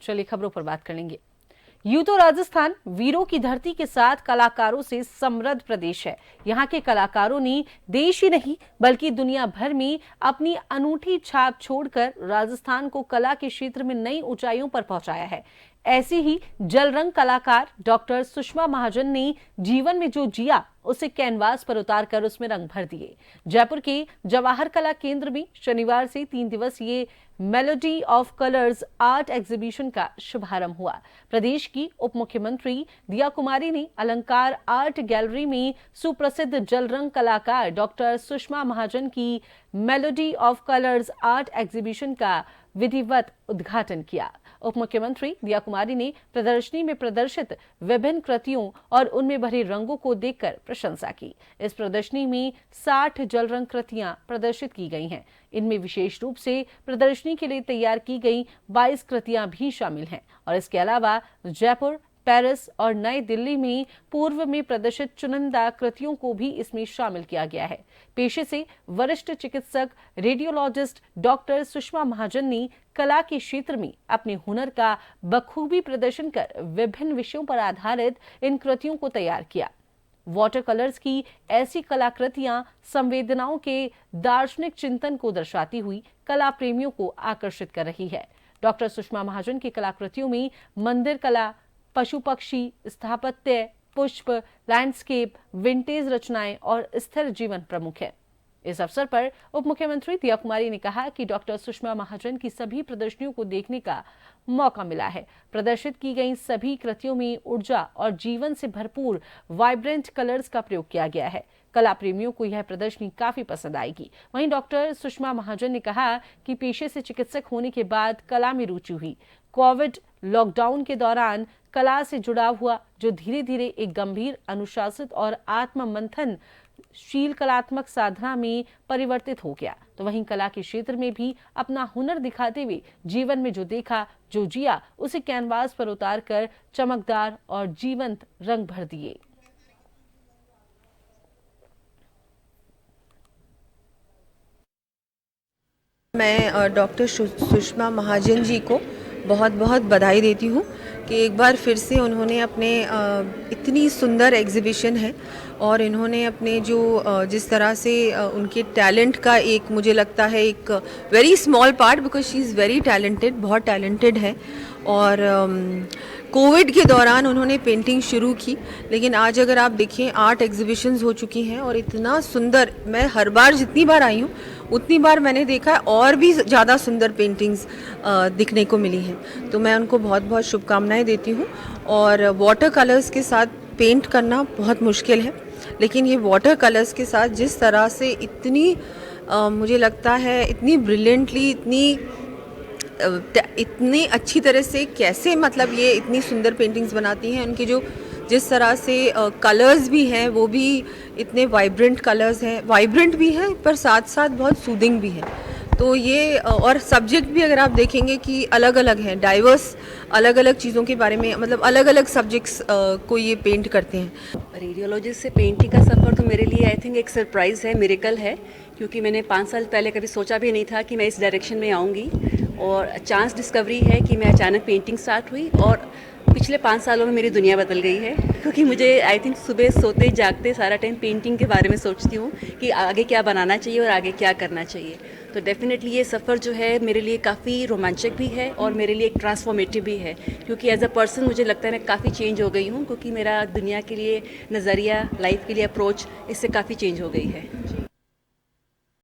चलिए खबरों पर बात कर लेंगे। यूं तो राजस्थान वीरों की धरती के साथ कलाकारों से समृद्ध प्रदेश है। यहाँ के कलाकारों ने देश ही नहीं बल्कि दुनिया भर में अपनी अनूठी छाप छोड़कर राजस्थान को कला के क्षेत्र में नई ऊंचाइयों पर पहुंचाया है। ऐसी ही जलरंग कलाकार डॉक्टर सुषमा महाजन ने जीवन में जो जिया उसे कैनवास पर उतारकर उसमें रंग भर दिए। जयपुर के जवाहर कला केंद्र में शनिवार से 3 दिवसीय melody of colours art exhibition का शुभारंभ हुआ। प्रदेश की उप मुख्यमंत्री दिया कुमारी ने अलंकार आर्ट गैलरी में सुप्रसिद्ध जलरंग कलाकार डॉक्टर सुषमा महाजन की melody of colours art exhibition का विधिवत उद्घाटन किया। उप मुख्यमंत्री दिया कुमारी ने प्रदर्शनी में प्रदर्शित विभिन्न कृतियों और उनमें भरे रंगों को देखकर प्रशंसा की। इस प्रदर्शनी में 60 जलरंग कृतियां प्रदर्शित की गई हैं। इनमें विशेष रूप से प्रदर्शनी के लिए तैयार की गई 22 कृतियां भी शामिल हैं और इसके अलावा जयपुर, पेरिस और नई दिल्ली में पूर्व में प्रदर्शित चुनिंदा कृतियों को भी इसमें शामिल किया गया है। पेशे से वरिष्ठ चिकित्सक रेडियोलॉजिस्ट डॉक्टर सुषमा महाजन ने कला के क्षेत्र में अपने हुनर का बखूबी प्रदर्शन कर विभिन्न विषयों पर आधारित इन कृतियों को तैयार किया। वाटर कलर्स की ऐसी कलाकृतियां संवेदनाओं के दार्शनिक चिंतन को दर्शाती हुई कला प्रेमियों को आकर्षित कर रही है। डॉक्टर सुषमा महाजन की कलाकृतियों में मंदिर कला, पशु पक्षी, स्थापत्य, पुष्प, लैंडस्केप, विंटेज रचनाएं और स्थिर जीवन प्रमुख है। इस अवसर पर उप मुख्यमंत्री दिया कुमारी ने कहा कि डॉक्टर सुषमा महाजन की सभी प्रदर्शनियों को देखने का मौका मिला है। प्रदर्शित की गई सभी कृतियों में ऊर्जा और जीवन से भरपूर वाइब्रेंट कलर्स का प्रयोग किया गया है। कला प्रेमियों को यह प्रदर्शनी काफी पसंद आएगी। वहीं डॉक्टर सुषमा महाजन ने कहा कि पेशे से चिकित्सक होने के बाद कला में रुचि हुई। कोविड लॉकडाउन के दौरान कला से जुड़ाव हुआ, जो धीरे धीरे एक गंभीर, अनुशासित और आत्म मंथन शील कलात्मक साधना में परिवर्तित हो गया। तो वहीं कला के क्षेत्र में भी अपना हुनर दिखाते हुए जीवन में जो देखा, जो जिया, उसे कैनवास पर उतारकर चमकदार और जीवंत रंग भर दिए। मैं डॉक्टर सुषमा महाजन जी को बहुत बहुत बधाई देती हूँ कि एक बार फिर से उन्होंने अपने इतनी सुंदर एग्जीबिशन है और इन्होंने अपने जो जिस तरह से उनके टैलेंट का एक, मुझे लगता है एक very small part, because she is very talented, बहुत टैलेंटेड है। और कोविड के दौरान उन्होंने पेंटिंग शुरू की, लेकिन आज अगर आप देखें आर्ट एग्जीबिशंस हो चुकी हैं और इतना सुंदर, मैं हर बार जितनी बार आई हूँ उतनी बार मैंने देखा और भी ज़्यादा सुंदर पेंटिंग्स दिखने को मिली हैं। तो मैं उनको बहुत बहुत शुभकामनाएं देती हूँ। और वाटर कलर्स के साथ पेंट करना बहुत मुश्किल है, लेकिन ये वाटर कलर्स के साथ जिस तरह से इतनी मुझे लगता है इतनी ब्रिलियंटली, इतनी अच्छी तरह से कैसे, मतलब ये इतनी सुंदर पेंटिंग्स बनाती हैं। उनकी जो जिस तरह से कलर्स भी हैं वो भी इतने वाइब्रेंट कलर्स हैं, वाइब्रेंट भी हैं पर साथ साथ बहुत सूदिंग भी हैं। तो ये और सब्जेक्ट भी अगर आप देखेंगे कि अलग अलग हैं, डाइवर्स, अलग अलग चीज़ों के बारे में, मतलब अलग अलग सब्जेक्ट्स को ये पेंट करते हैं। रेडियोलॉजिस्ट से पेंटिंग का सफ़र तो मेरे लिए आई थिंक एक सरप्राइज़ है, मिरेकल है, क्योंकि मैंने 5 साल पहले कभी सोचा भी नहीं था कि मैं इस डायरेक्शन में आऊँगी। और चांस डिस्कवरी है कि मैं अचानक पेंटिंग स्टार्ट हुई और पिछले 5 सालों में मेरी दुनिया बदल गई है, क्योंकि मुझे आई थिंक सुबह सोते जागते सारा टाइम पेंटिंग के बारे में सोचती हूँ कि आगे क्या बनाना चाहिए और आगे क्या करना चाहिए। तो डेफिनेटली ये सफ़र जो है मेरे लिए काफ़ी रोमांचक भी है और मेरे लिए एक ट्रांसफॉर्मेटिव भी है, क्योंकि एज अ पर्सन मुझे लगता है मैं काफ़ी चेंज हो गई हूँ, क्योंकि मेरा दुनिया के लिए नज़रिया, लाइफ के लिए अप्रोच इससे काफ़ी चेंज हो गई है।